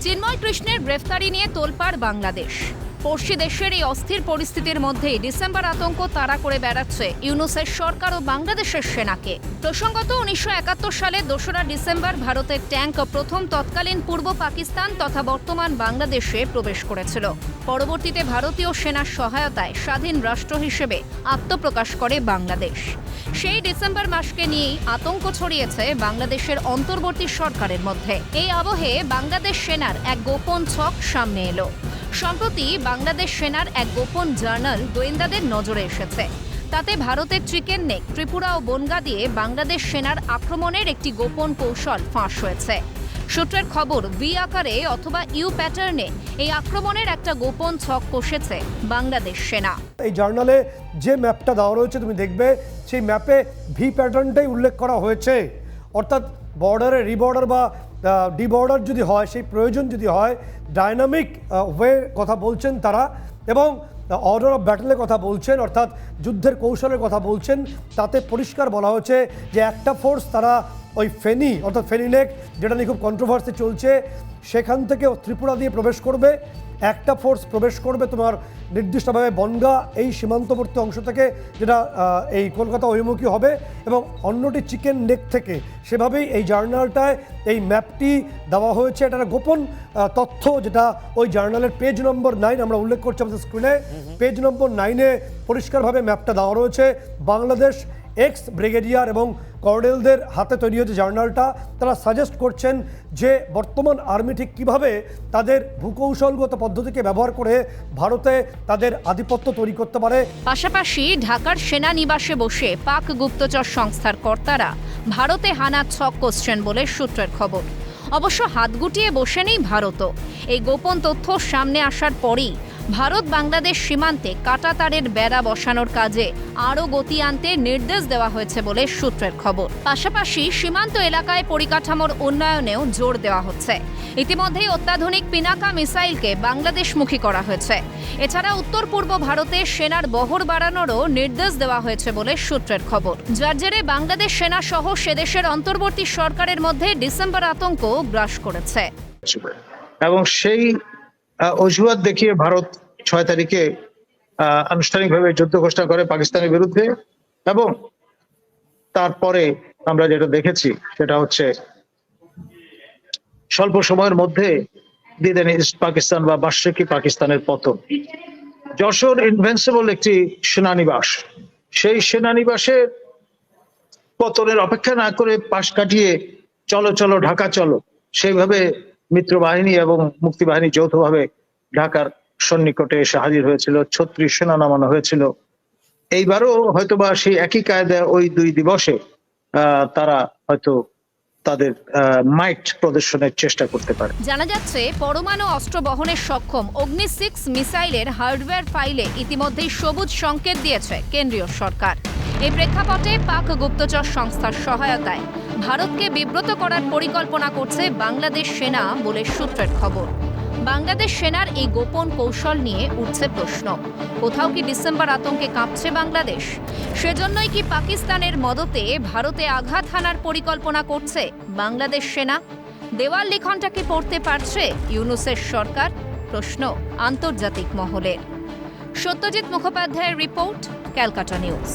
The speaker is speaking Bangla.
চিন্ময় কৃষ্ণের গ্রেফতারি নিয়ে তোলপাড় বাংলাদেশ। পড়শি দেশের এই অস্থির পরিস্থিতির মধ্যেই ডিসেম্বর আতঙ্ক তাড়া করে বেড়াচ্ছে ইউনূসের সরকার ও বাংলাদেশের সেনাকে। প্রসঙ্গত 1971 সালে 2রা ডিসেম্বর ভারতের ট্যাঙ্ক প্রথম তৎকালীন পূর্ব পাকিস্তান তথা বর্তমান বাংলাদেশে প্রবেশ করেছিল। পরবর্তীতে ভারতীয় সেনার সহায়তায় স্বাধীন রাষ্ট্র হিসেবে আত্মপ্রকাশ করে বাংলাদেশ। সেই ডিসেম্বর মাসকে নিয়েই আতঙ্ক ছড়িয়েছে বাংলাদেশের অন্তর্বর্তী সরকারের মধ্যে। এই আবহে বাংলাদেশ সেনার এক গোপন ছক সামনে এলো। সম্প্রতি বাংলাদেশ সেনার এক গোপন জার্নাল গোয়েন্দাদের নজরে এসেছে। তাতে ভারতের চিকেন নেক, ত্রিপুরা ও বনগা দিয়ে বাংলাদেশ সেনার আক্রমণের একটি গোপন কৌশল ফাঁস হয়েছে। সূত্রের খবর, ভি আকারে অথবা ইউ প্যাটার্নে এই আক্রমণের একটা গোপন ছক কষেছে বাংলাদেশ সেনা। এই জার্নালে যে ম্যাপটা দেওয়া রয়েছে তুমি দেখবে সেই ম্যাপে ভি প্যাটার্নটাই উল্লেখ করা হয়েছে। অর্থাৎ বর্ডারে রিবর্ডার বা ডিবর্ডার যদি হয়, সেই প্রয়োজন যদি হয়, ডাইনামিক ওয়ে কথা বলছেন তারা, এবং অর্ডার অফ ব্যাটেলের কথা বলছেন, অর্থাৎ যুদ্ধের কৌশলের কথা বলছেন। তাতে পরিষ্কার বলা হচ্ছে যে একটা ফোর্স তারা ওই ফেনী অর্থাৎ ফেনী লেক, যেটা নিয়ে খুব কন্ট্রোভার্সি চলছে, সেখান থেকে ত্রিপুরা দিয়ে প্রবেশ করবে। একটা ফোর্স প্রবেশ করবে তোমার নির্দিষ্টভাবে বনগা এই সীমান্তবর্তী অংশ থেকে, যেটা এই কলকাতা অভিমুখী হবে, এবং অন্যটি চিকেন নেক থেকে। সেভাবেই এই জার্নালটায় এই ম্যাপটি দেওয়া হয়েছে। এটা একটা গোপন তথ্য, যেটা ওই জার্নালের পেজ নম্বর 9 আমরা উল্লেখ করছি আমাদের স্ক্রিনে। পেজ নম্বর 9-এ পরিষ্কারভাবে ম্যাপটা দেওয়া রয়েছে। বাংলাদেশ এক্স ব্রিগেডিয়ার এবং কর্নেলদের হাতে তৈরি হয়েছে জার্নালটা। তারা সাজেস্ট করছেন যে বর্তমান আর্মি ঠিক কীভাবে তাদের ভূকৌশলগত পদ্ধতিকে ব্যবহার করে ভারতে তাদের আধিপত্য তৈরি করতে পারে। পাশাপাশি ঢাকার সেনানিবাসে বসে পাক গুপ্তচর সংস্থার কর্তারা ভারতে হানার ছক কষছেন বলে সূত্রের খবর। অবশ্য হাত গুটিয়ে বসে নেই ভারতও। এই গোপন তথ্য সামনে আসার পরই ভারত বাংলাদেশ সীমান্তে কাঁটাতারের বেড়া বসানোর কাজে আরও গতি আনতে নির্দেশ দেওয়া হয়েছে বলে সূত্রের খবর। পাশাপাশি সীমান্ত এলাকায় পরিকাঠামোর উন্নয়নেও জোর দেওয়া হচ্ছে। ইতিমধ্যেই অত্যাধুনিক পিনাকা মিসাইলকে বাংলাদেশমুখী করা হয়েছে। এছাড়া উত্তর পূর্ব ভারতে সেনার বহর বাড়ানোরও নির্দেশ দেওয়া হয়েছে বলে সূত্রের খবর। যার জেরে বাংলাদেশ সেনা সহ সেদেশের অন্তর্বর্তী সরকারের মধ্যে ডিসেম্বর আতঙ্ক গ্রাস করেছে। এবং সেই অজুহাত দেখিয়ে ভারত 6 তারিখে আনুষ্ঠানিকভাবে যুদ্ধ ঘোষণা করে পাকিস্তানের বিরুদ্ধে। এবং তারপরে আমরা যেটা দেখেছি সেটা হচ্ছে স্বল্প সময়ের মধ্যে দিদেন ইস্ট পাকিস্তান বা বার্ষিকী পাকিস্তানের পতন। যশোর ইনভেন্সিবল একটি সেনানিবাস, সেই সেনানিবাসের পতনের অপেক্ষা না করে পাশ কাটিয়ে চলো চলো ঢাকা চলো, সেইভাবে মিত্র বাহিনী এবং মুক্তি বাহিনী যৌথভাবে ঢাকার সন্নিকটে এসে হাজির হয়েছিল। 36 সেনা নামানো হয়েছিল। এইবারও হয়তোবা সেই একই কায়দায় ওই 2 দিবসে তারা হয়তো তাদের মাইট প্রদর্শনের চেষ্টা করতে পারে। জানা যাচ্ছে পরমাণু অস্ত্র বহনের সক্ষম অগ্নি 6 মিসাইলের হার্ডওয়্যার ফাইলে ইতিমধ্যেই সবুজ সংকেত দিয়েছে কেন্দ্রীয় সরকার। এই প্রেক্ষাপটে পাক গুপ্তচর সংস্থার সহায়তায় ভারতকে বিব্রত করার পরিকল্পনা করছে বাংলাদেশ সেনা বলে সূত্রের খবর। বাংলাদেশ সেনার এই গোপন কৌশল নিয়ে উঠছে প্রশ্ন, কোথাও কি ডিসেম্বর আতঙ্কে কাঁপছে বাংলাদেশ? সেজন্যই কি পাকিস্তানের মদতে ভারতে আঘাত হানার পরিকল্পনা করছে বাংলাদেশ সেনা? দেওয়াল লিখনটাকে পড়তে পারছে ইউনূসের সরকার? প্রশ্ন আন্তর্জাতিক মহলের। সত্যজিৎ মুখোপাধ্যায়ের রিপোর্ট, ক্যালকাটা নিউজ।